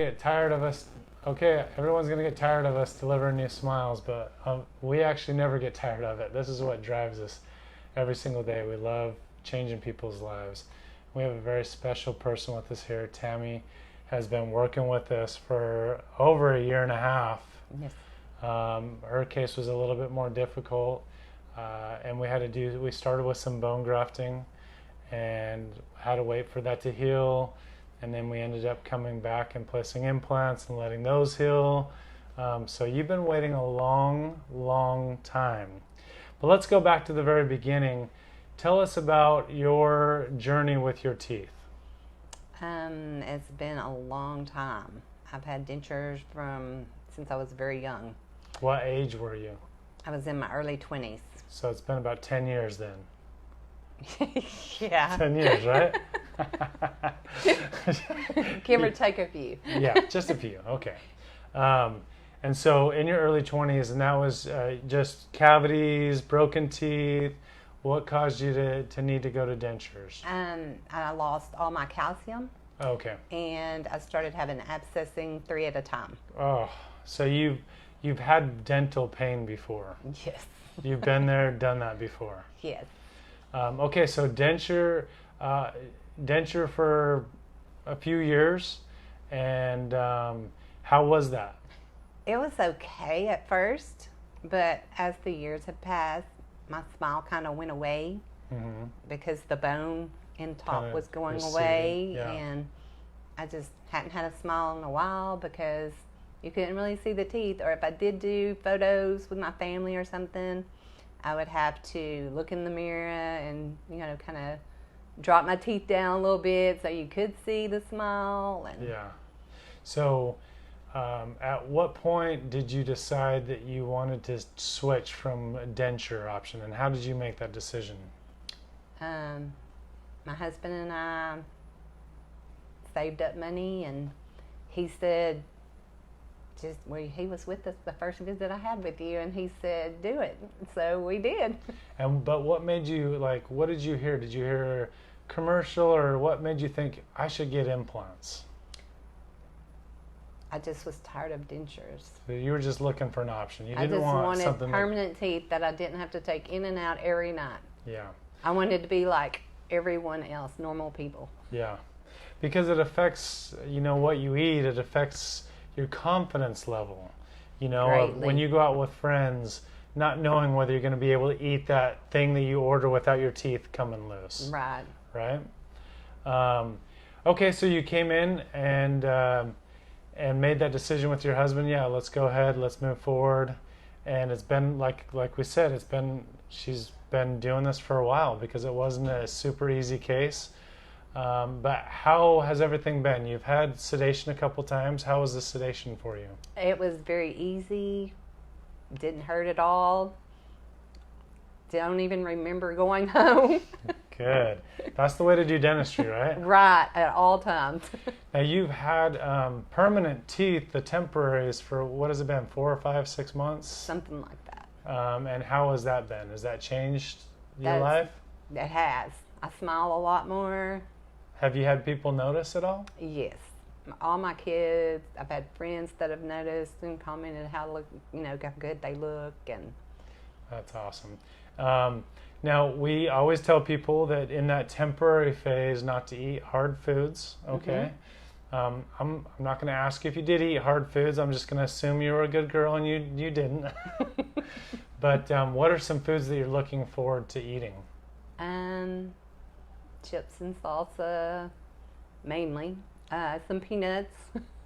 get tired of us. Okay, everyone's going to get tired of us delivering new smiles, but we actually never get tired of it. This is what drives us every single day. We love changing people's lives. We have a very special person with us here. Tammy has been working with us for over a year and a half. Yes. Her case was a little bit more difficult, and we started with some bone grafting and had to wait for that to heal. And then we ended up coming back and placing implants and letting those heal. So you've been waiting a long, long time. But let's go back to the very beginning. Tell us about your journey with your teeth. It's been a long time. I've had dentures since I was very young. What age were you? I was in my early 20s. So it's been about 10 years then. Yeah. 10 years, right? Give or take a few. Yeah, just a few. Okay. And so in your early 20s, and that was just cavities, broken teeth. What caused you to need to go to dentures? I lost all my calcium. Okay. And I started having abscessing 3 at a time. Oh, so you've had dental pain before. Yes. You've been there, done that before. Yes. Okay, so denture for a few years, and how was that? It was okay at first, but as the years have passed, my smile kind of went away because the bone in top Kinda was going receded, away, yeah. and I just hadn't had a smile in a while because you couldn't really see the teeth. Or if I did do photos with my family or something, I would have to look in the mirror and, kind of drop my teeth down a little bit so you could see the smile. And Yeah. So at what point did you decide that you wanted to switch from a denture option, and how did you make that decision? My husband and I saved up money, and he said, he was with us the first visit I had with you, and he said, do it. So we did. But what made you, what did you hear? Did you hear a commercial, or what made you think I should get implants? I just was tired of dentures. So you were just looking for an option. You I didn't just want wanted something permanent teeth that I didn't have to take in and out every night. Yeah. I wanted to be like everyone else, normal people. Yeah. Because it affects, what you eat. It affects your confidence level. Greatly. When you go out with friends, not knowing whether you're going to be able to eat that thing that you order without your teeth coming loose. Right. Right? Okay, so you came in and made that decision with your husband. Yeah, let's go ahead, let's move forward. And it's been, like we said, she's been doing this for a while because it wasn't a super easy case. But how has everything been? You've had sedation a couple times. How was the sedation for you? It was very easy. Didn't hurt at all. Don't even remember going home. Good. That's the way to do dentistry, right? Right, at all times. Now you've had permanent teeth, the temporaries, for what has it been, 4 or 5, 6 months? Something like that. And how has that been? Has that changed your life? It has. I smile a lot more. Have you had people notice at all? Yes. All my kids, I've had friends that have noticed and commented how good they look. And that's awesome. Now, we always tell people that in that temporary phase not to eat hard foods, okay? I'm not going to ask you if you did eat hard foods. I'm just going to assume you were a good girl and you didn't. But what are some foods that you're looking forward to eating? Chips and salsa, mainly. Some peanuts.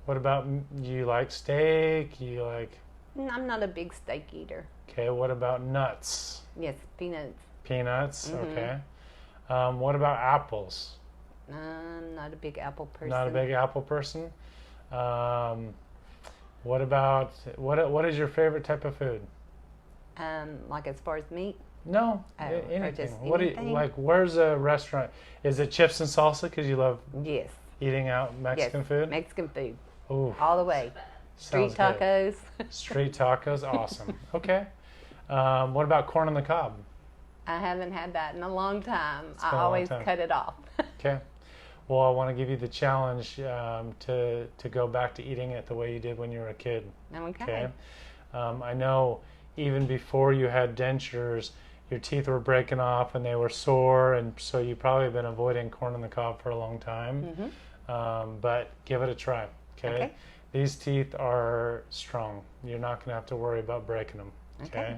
What about, you like steak? I'm not a big steak eater. Okay, what about nuts? Yes, peanuts. Peanuts, okay. What about apples? I'm not a big apple person. Not a big apple person? What about, what is your favorite type of food? Like as far as meat? No, anything. What do you, where's a restaurant? Is it chips and salsa because you love eating out Mexican food? Mexican food. Ooh. All the way. Street tacos. Street tacos, awesome. Okay. What about corn on the cob? I haven't had that in a long time. I always cut it off. Okay. well, I want to give you the challenge to go back to eating it the way you did when you were a kid. Okay. I know even before you had dentures, your teeth were breaking off and they were sore, and so you probably have been avoiding corn on the cob for a long time. But give it a try. Okay. These teeth are strong. You're not going to have to worry about breaking them. Okay.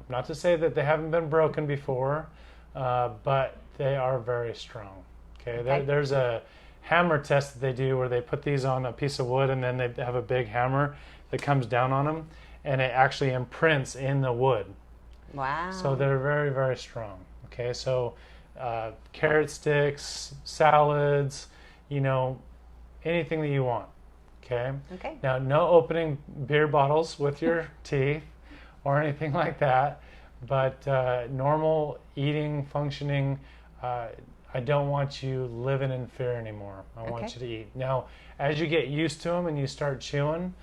Not to say that they haven't been broken before, but they are very strong. Okay. There's a hammer test that they do where they put these on a piece of wood and then they have a big hammer that comes down on them, and it actually imprints in the wood. Wow. So they're very, very strong. Okay, so carrot sticks, salads, anything that you want. Okay? Now, no opening beer bottles with your teeth or anything like that, but normal eating, functioning, I don't want you living in fear anymore. I want you to eat. Now, as you get used to them and you start chewing,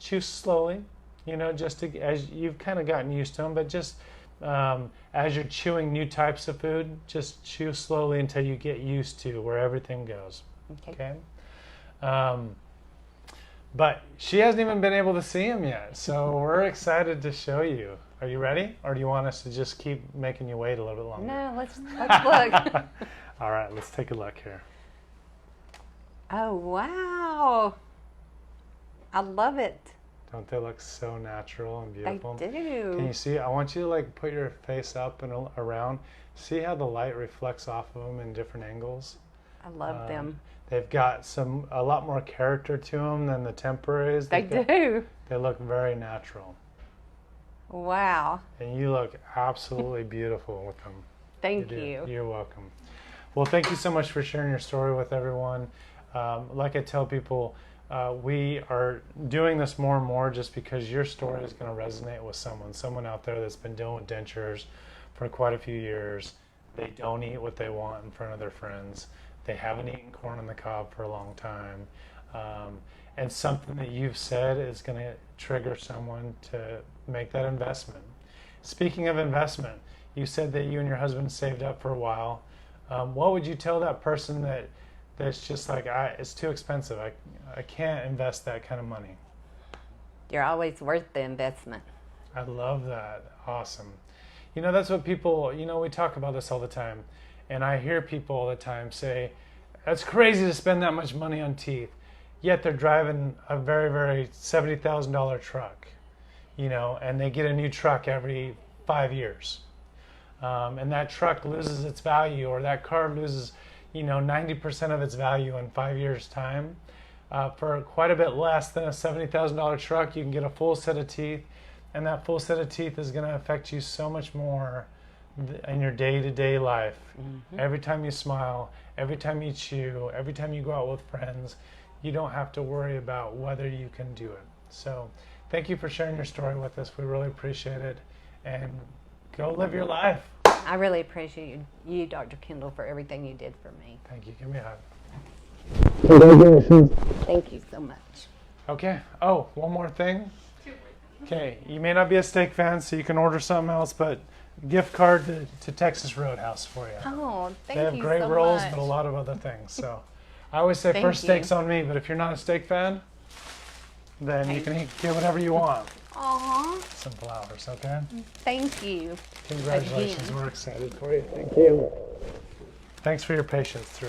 chew slowly. As you've kind of gotten used to them, but just as you're chewing new types of food, just chew slowly until you get used to where everything goes. Okay. But she hasn't even been able to see him yet, so we're excited to show you. Are you ready, or do you want us to just keep making you wait a little bit longer? No, let's look. All right, let's take a look here. Oh wow! I love it. Don't they look so natural and beautiful? They do. Can you see? I want you to put your face up and around. See how the light reflects off of them in different angles? I love them. They've got a lot more character to them than the temporaries. They do. They look very natural. Wow. And you look absolutely beautiful with them. Thank you. You're welcome. Well, thank you so much for sharing your story with everyone. Like I tell people, we are doing this more and more just because your story is going to resonate with someone out there that's been dealing with dentures for quite a few years. They don't eat what they want in front of their friends. They haven't eaten corn on the cob for a long time. And something that you've said is going to trigger someone to make that investment. Speaking of investment, you said that you and your husband saved up for a while. What would you tell that person that's just like, it's too expensive, I can't invest that kind of money? You're always worth the investment. I love that. Awesome. That's what people, we talk about this all the time. And I hear people all the time say, that's crazy to spend that much money on teeth. Yet they're driving a very, very $70,000 truck, and they get a new truck every 5 years. And that truck loses its value, or that car loses, 90% of its value in 5 years' time. For quite a bit less than a $70,000 truck, you can get a full set of teeth, and that full set of teeth is going to affect you so much more in your day-to-day life. Every time you smile, every time you chew, every time you go out with friends, you don't have to worry about whether you can do it. So thank you for sharing your story with us. We really appreciate it. And go live your life. I really appreciate you, Dr. Kendall, for everything you did for me. Thank you. Give me a hug. Congratulations. Thank you so much. Okay. Oh, one more thing. Okay. You may not be a steak fan, so you can order something else, but gift card to Texas Roadhouse for you. Oh, thank you so much. They have great rolls, but a lot of other things. So I always say first steak's on me, but if you're not a steak fan, then you can get whatever you want. Aww. Some flowers, okay? Thank you. Congratulations. Again. We're excited for you. Thank you. Thanks for your patience through it.